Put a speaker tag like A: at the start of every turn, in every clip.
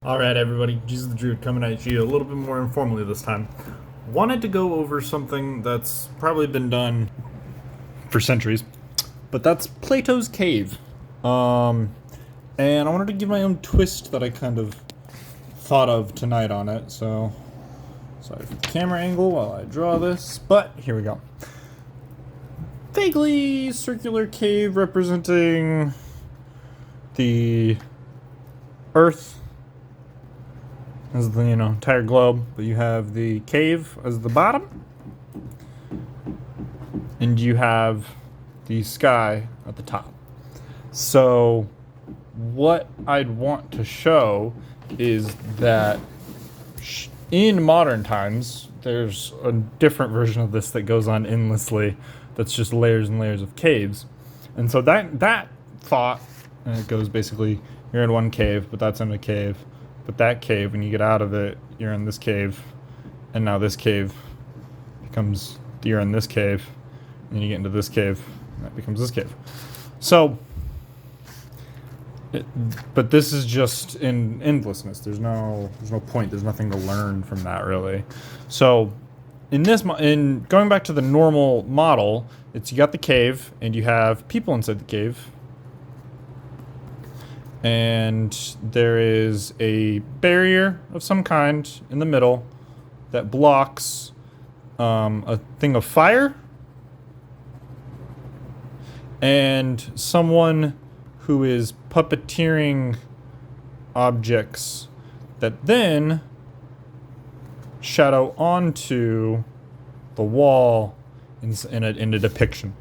A: Alright everybody, Jesus the Druid coming at you a little bit more informally this time. Wanted to go over something that's probably been done for centuries, but that's Plato's cave. And I wanted to give my own twist that I kind of thought of tonight on it, so sorry for the camera angle while I draw this, but here we go. Vaguely circular cave representing the Earth as the entire globe, but you have the cave as the bottom, and you have the sky at the top. So what I'd want to show is that in modern times there's a different version of this that goes on endlessly, that's just layers and layers of caves. And so that thought, and it goes basically, you're in one cave, but that's in a cave. But that cave, when you get out of it, you're in this cave, and now this cave becomes, you're in this cave, and then you get into this cave, and that becomes this cave. So, but this is just in endlessness. There's no point. There's nothing to learn from that, really. So, in going back to the normal model, it's you got the cave, and you have people inside the cave. And there is a barrier of some kind in the middle that blocks a thing of fire and someone who is puppeteering objects that then shadow onto the wall in a depiction.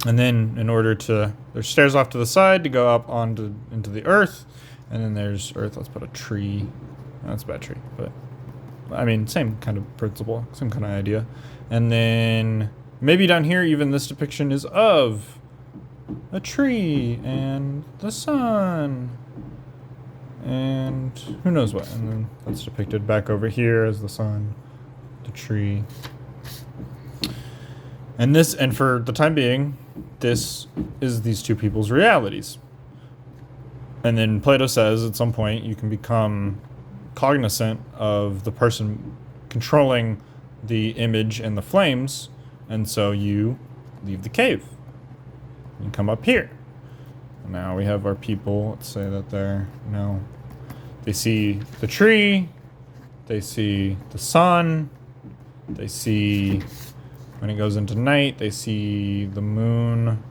A: And then in order to, there's stairs off to the side to go up into the earth, and then there's earth. Let's put a tree. That's a bad tree, but I mean, same kind of principle, same kind of idea. And then maybe down here, even this depiction is of a tree and the sun and who knows what. And then that's depicted back over here as the sun, the tree. And for the time being, this is these two people's realities. And then Plato says at some point you can become cognizant of the person controlling the image and the flames, and so you leave the cave. You come up here. And now we have our people. Let's say that they see the tree, they see the sun, they see, when it goes into night, they see the moon,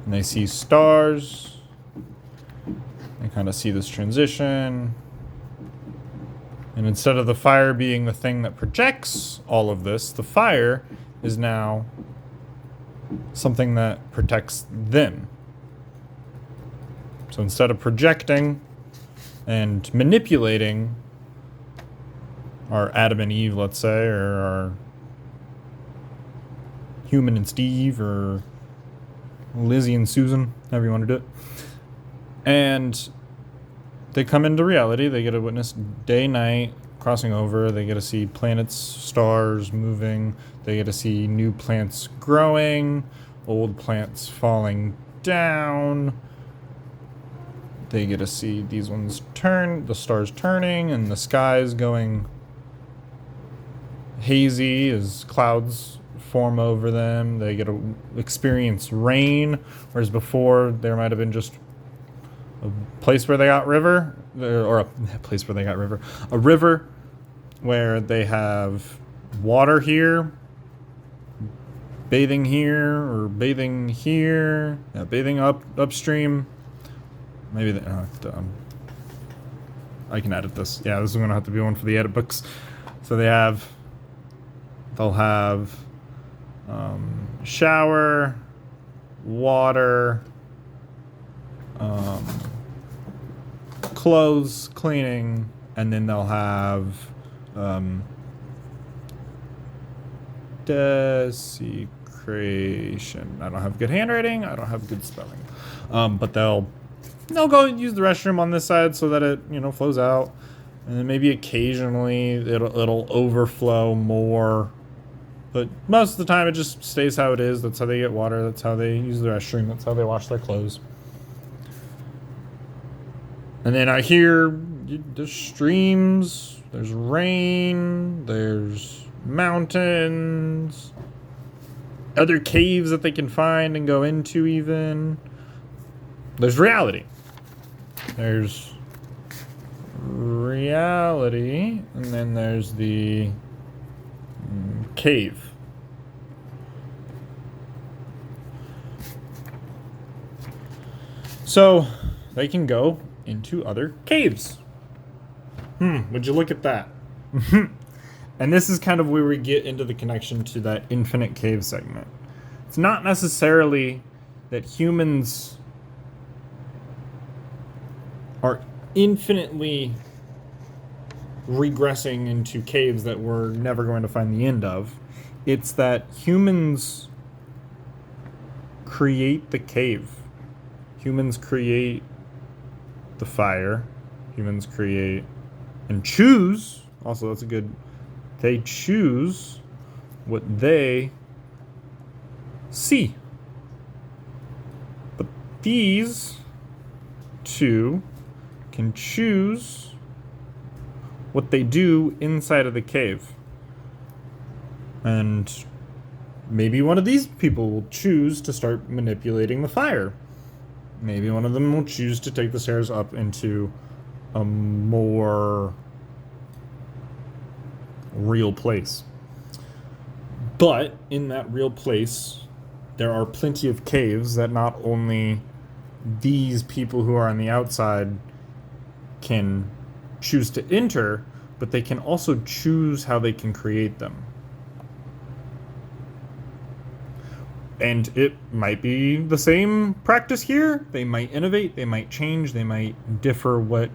A: and they see stars. They kind of see this transition. And instead of the fire being the thing that projects all of this, the fire is now something that protects them. So instead of projecting and manipulating our Adam and Eve, let's say, or our Human and Steve, or Lizzie and Susan, however you want to do it. And they come into reality. They get to witness day, night, crossing over. They get to see planets, stars moving. They get to see new plants growing, old plants falling down. They get to see these ones turn, the stars turning, and the skies going hazy as clouds form over them. They get to experience rain, whereas before there might have been just a place where they got river, or a place where they got river, a river where they have water here, bathing here, or bathing here, bathing upstream. Maybe I can edit this. Yeah, this is gonna have to be one for the edit books. So they'll have shower, water, clothes cleaning, and then they'll have desecration. I don't have good handwriting. I don't have good spelling. But they'll go and use the restroom on this side so that it flows out, and then maybe occasionally it'll overflow more. But most of the time, it just stays how it is. That's how they get water. That's how they use the restroom. That's how they wash their clothes. And then out here, there's streams, there's rain, there's mountains, other caves that they can find and go into even. There's reality. There's reality, and then there's the cave. So they can go into other caves. Would you look at that? And this is kind of where we get into the connection to that infinite cave segment. It's not necessarily that humans are infinitely regressing into caves that we're never going to find the end of. It's that humans create the cave. Humans create the fire. Humans create and choose. Also, that's a good. They choose what they see. But these two can choose what they do inside of the cave. And maybe one of these people will choose to start manipulating the fire. Maybe one of them will choose to take the stairs up into a more real place. But in that real place, there are plenty of caves that not only these people who are on the outside can choose to enter, but they can also choose how they can create them. And it might be the same practice here. They might innovate, they might change, they might differ what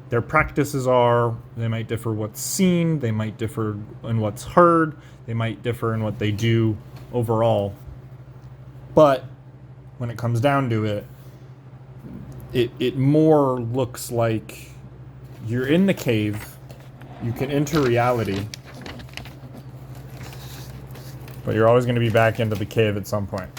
A: their practices are, they might differ what's seen, they might differ in what's heard, they might differ in what they do overall. But when it comes down to it, it more looks like you're in the cave, you can enter reality, but you're always going to be back into the cave at some point.